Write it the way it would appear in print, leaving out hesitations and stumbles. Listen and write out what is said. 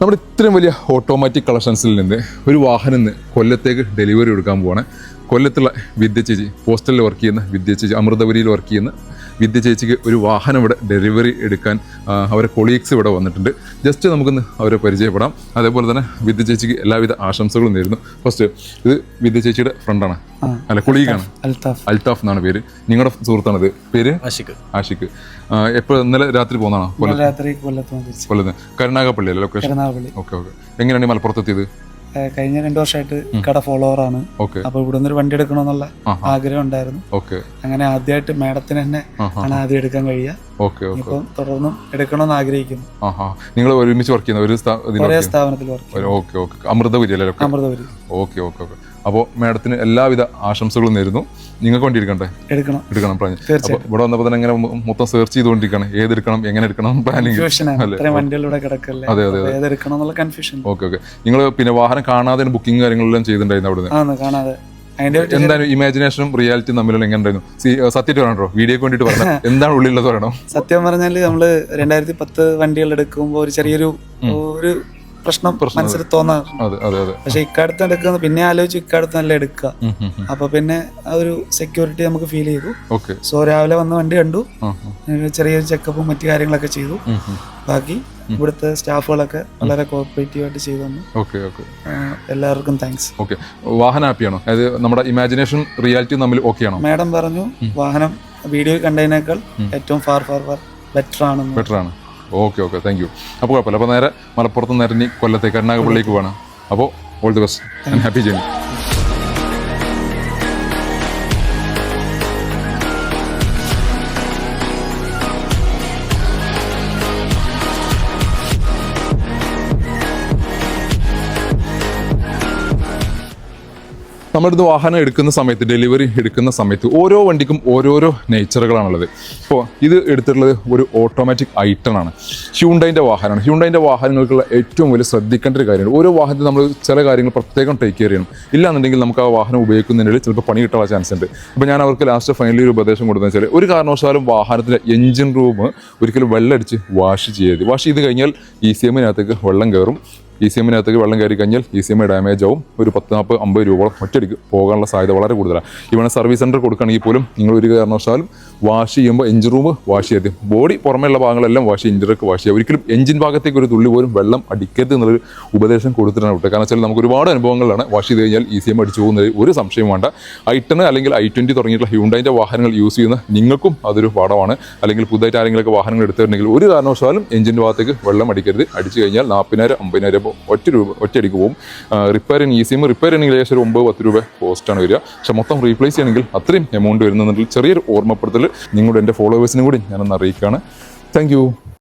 നമ്മുടെ ഇത്രയും വലിയ ഓട്ടോമാറ്റിക് കളക്ഷൻസിൽ നിന്ന് ഒരു വാഹനം ഇന്ന് കൊല്ലത്തേക്ക് ഡെലിവറി എടുക്കാൻ പോവാണ്. കൊല്ലത്തുള്ള വിദ്യ ചേച്ചി, പോസ്റ്റലിൽ വർക്ക് ചെയ്യുന്ന വിദ്യ ചേച്ചി, അമൃതപുരിയിൽ വർക്ക് ചെയ്യുന്ന വിദ്യ ചേച്ചിക്ക് ഒരു വാഹനം ഇവിടെ ഡെലിവറി എടുക്കാൻ അവരെ കൊളീഗ്സ് ഇവിടെ വന്നിട്ടുണ്ട്. ജസ്റ്റ് നമുക്കൊന്ന് അവരെ പരിചയപ്പെടാം. അതേപോലെ തന്നെ വിദ്യ ചേച്ചിക്ക് എല്ലാവിധ ആശംസകളും നേരുന്നു. ഫസ്റ്റ് ഇത് വിദ്യ ചേച്ചിയുടെ ഫ്രണ്ടാണ്, അല്ല കൊളീഗാണ്, അൽത്താഫ് എന്നാണ് പേര്. നിങ്ങളുടെ സുഹൃത്താണത്, പേര് ആഷിഖ്. എപ്പോൾ ഇന്നലെ രാത്രി പോകുന്നതാണോ? കൊല്ലത്ത് കരുനാഗപ്പള്ളി അല്ലേ ലൊക്കേഷൻ? Okay okay. എങ്ങനെയാണ് മലപ്പുറത്തെത്തിയത്? കഴിഞ്ഞ 2 വർഷമായിട്ട് കട ഫോളോവറാണ്. അപ്പൊ ഇവിടെ നിന്ന് ഒരു വണ്ടി എടുക്കണമെന്നുള്ള ആഗ്രഹം ഉണ്ടായിരുന്നു. അങ്ങനെ ആദ്യമായിട്ട് മാഡത്തിന് തന്നെ ആണ് ആദ്യം എടുക്കാൻ കഴിയുക. ഇപ്പം തുടർന്നും എടുക്കണമെന്ന് ആഗ്രഹിക്കുന്നു. നിങ്ങൾ ഒരുമിച്ച് വർക്ക് ചെയ്യുന്ന ഒരേ സ്ഥാപനത്തിൽ വർക്ക്. അമൃതപുരി അല്ലേ? അമൃതപുരി. Okay okay okay. അപ്പോൾ മാഡത്തിന് എല്ലാവിധ ആശംസകളും നേരുന്നു. നിങ്ങൾക്ക് വണ്ടി എടുക്കണ്ടേ? എടുക്കണം. ഇവിടെ വന്നപ്പോൾ തന്നെ ഇങ്ങനെ മൊത്തം സെർച്ച് ചെയ്തുകൊണ്ടിരിക്കണം, ഏതെടുക്കണം, എങ്ങനെ എടുക്കണം, പ്ലാനിങ്. അതെ അതെ അതെ. Okay okay. നിങ്ങൾ പിന്നെ വാഹനം കാണാതെ ബുക്കിംഗ് കാര്യങ്ങളെല്ലാം ചെയ്തിട്ടുണ്ടായിരുന്നു അവിടെ? എന്താണ് ഇമാജിനേഷനും റിയാലിറ്റിയും തമ്മിലുള്ള എങ്ങനെ ഉണ്ടായിരുന്നു? സത്യമായിട്ട് പറയണോ? വീഡിയോക്ക് വേണ്ടിട്ട് പറഞ്ഞാൽ എന്താണ് ഉള്ളിലുള്ളത് പറയണോ? സത്യം പറഞ്ഞാല് നമ്മള് 2010 വണ്ടികൾ എടുക്കുമ്പോൾ ഒരു ചെറിയൊരു പ്രശ്നം മനസ്സിൽ തോന്നാറുണ്ട്. പക്ഷെ ഇക്കാലത്ത് എടുക്കുന്ന പിന്നെ ആലോചിച്ച് ഇക്കാലത്ത് നല്ല എടുക്കുക. അപ്പൊ പിന്നെ ആ ഒരു സെക്യൂരിറ്റി നമുക്ക് ഫീൽ ചെയ്തു. സോ രാവിലെ വന്ന് വണ്ടി കണ്ടു, ചെറിയൊരു ചെക്കപ്പും മറ്റു കാര്യങ്ങളൊക്കെ ചെയ്തു. ബാക്കി ഇവിടുത്തെ സ്റ്റാഫുകളൊക്കെ വളരെ കോപ്പറേറ്റീവ് ആയിട്ട് ചെയ്തു തന്നു. എല്ലാവർക്കും താങ്ക്സ്. വാഹനം ഹാപ്പിയാണോ? അതായത് നമ്മുടെ ഇമാജിനേഷൻ റിയാലിറ്റി തമ്മിൽ ഓക്കെ ആണോ? മാഡം പറഞ്ഞു വാഹനം വീഡിയോ കണ്ടതിനേക്കാൾ ഏറ്റവും ഫാർ ബെറ്റർ ആണ്. Okay okay, thank you. അപ്പോൾ കുഴപ്പമില്ല. അപ്പോൾ നേരെ മലപ്പുറത്ത് നേരെ ഇനി കൊല്ലത്തേക്ക് കരുനാഗപ്പള്ളിക്ക് പോകണം. അപ്പോൾ all the best and happy journey. നമ്മളിത് വാഹനം എടുക്കുന്ന സമയത്ത്, ഡെലിവറി എടുക്കുന്ന സമയത്ത് ഓരോ വണ്ടിക്കും ഓരോരോ നേച്ചറുകളാണുള്ളത്. ഇപ്പോൾ ഇത് എടുത്തിട്ടുള്ളത് ഒരു ഓട്ടോമാറ്റിക് ഐട്ടണാണ്. ഹ്യൂണ്ടൈൻ്റെ വാഹനമാണ്. ഹ്യൂണ്ടൈൻ്റെ വാഹനങ്ങൾക്കുള്ള ഏറ്റവും വലിയ ശ്രദ്ധിക്കേണ്ട ഒരു കാര്യമാണ്, ഓരോ വാഹനത്തിൽ നമ്മൾ ചില കാര്യങ്ങൾ പ്രത്യേകം ടേക്ക് കെയർ ചെയ്യണം. ഇല്ലാന്നുണ്ടെങ്കിൽ നമുക്ക് ആ വാഹനം ഉപയോഗിക്കുന്നതിനിടയിൽ ചിലപ്പോൾ പണി കിട്ടാനുള്ള ചാൻസ് ഉണ്ട്. ഇപ്പോൾ ഞാൻ അവർക്ക് ലാസ്റ്റ് ഫൈനലി ഒരു ഉപദേശം കൊടുത്തതെന്ന് വെച്ചാൽ, ഒരു കാരണവശാലും വാഹനത്തിൻ്റെ എഞ്ചിൻ റൂം ഒരിക്കലും വെള്ളമടിച്ച് വാഷ് ചെയ്യരുത്. വാഷ് ചെയ്ത് കഴിഞ്ഞാൽ ECM-നകത്തേക്ക് വെള്ളം കയറും. ECM-നകത്തേക്ക് വെള്ളം കയറി കഴിഞ്ഞാൽ ECM ഡാമേജ് ആവും. ഒരു 40-50 രൂപയോളം ഒറ്റയടിക്ക് പോകാനുള്ള സാധ്യത വളരെ കൂടുതലാണ്. ഇവിടെ സർവീസ് സെൻറ്റർ കൊടുക്കുകയാണെങ്കിൽ പോലും നിങ്ങൾ ഒരു കാരണവശാലും വാഷ് ചെയ്യുമ്പോൾ എഞ്ചിൻ റൂം വാഷ് ചെയ്യരുത്. ബോഡി പുറമെയുള്ള ഭാഗങ്ങളെല്ലാം വാഷ് ചെയ്യുക, എഞ്ചിനൊക്കെ വാഷ് ചെയ്യുക. ഒരിക്കലും എഞ്ചിൻ ഭാഗത്തേക്ക് ഒരു തുള്ളി പോലും വെള്ളം അടിക്കരുത് എന്നുള്ളൊരു ഉപദേശം കൊടുത്തിട്ടാണ് വിട്ടത്. കാരണം വെച്ചാൽ നമുക്ക് ഒരുപാട് അനുഭവങ്ങളാണ്. വാഷ് ചെയ്ത് കഴിഞ്ഞാൽ ECM അടിച്ചു പോകുന്നത് ഒരു സംശയം വേണ്ട. ഐട്ടൺ അല്ലെങ്കിൽ i20 തുടങ്ങിയിട്ടുള്ള ഹ്യൂണ്ടൈൻ്റെ വാഹനങ്ങൾ യൂസ് ചെയ്യുന്ന നിങ്ങൾക്കും അതൊരു പാഠമാണ്. അല്ലെങ്കിൽ പുതുതായിട്ട് ആരെങ്കിലുമൊക്കെ വാഹനങ്ങൾ എടുത്തിട്ടുണ്ടെങ്കിൽ ഒരു കാരണവശാലും എഞ്ചിൻ്റെ ഭാഗത്തേക്ക് വെള്ളം അടിക്കരുത്. അടിച്ചു കഴിഞ്ഞാൽ 40,000-50,000 ഒറ്റയടിക്ക് പോകും. റിപ്പയർ ചെയ്യണമെങ്കിൽ ECM റിപ്പയർ ചെയ്യണമെങ്കിൽ ഏകദേശം ഒരു 9-10 രൂപ കോസ്റ്റാണ് വരിക. പക്ഷെ മൊത്തം റീപ്ലേസ് ചെയ്യണമെങ്കിൽ അത്രയും എമൗണ്ട് വരുന്നുണ്ടെങ്കിൽ ചെറിയൊരു ഓർമ്മപ്പെടുത്തൽ നിങ്ങളുടെ എൻ്റെ ഫോളോവേഴ്സിനും കൂടി ഞാനൊന്ന് അറിയിക്കുകയാണ്. Thank you.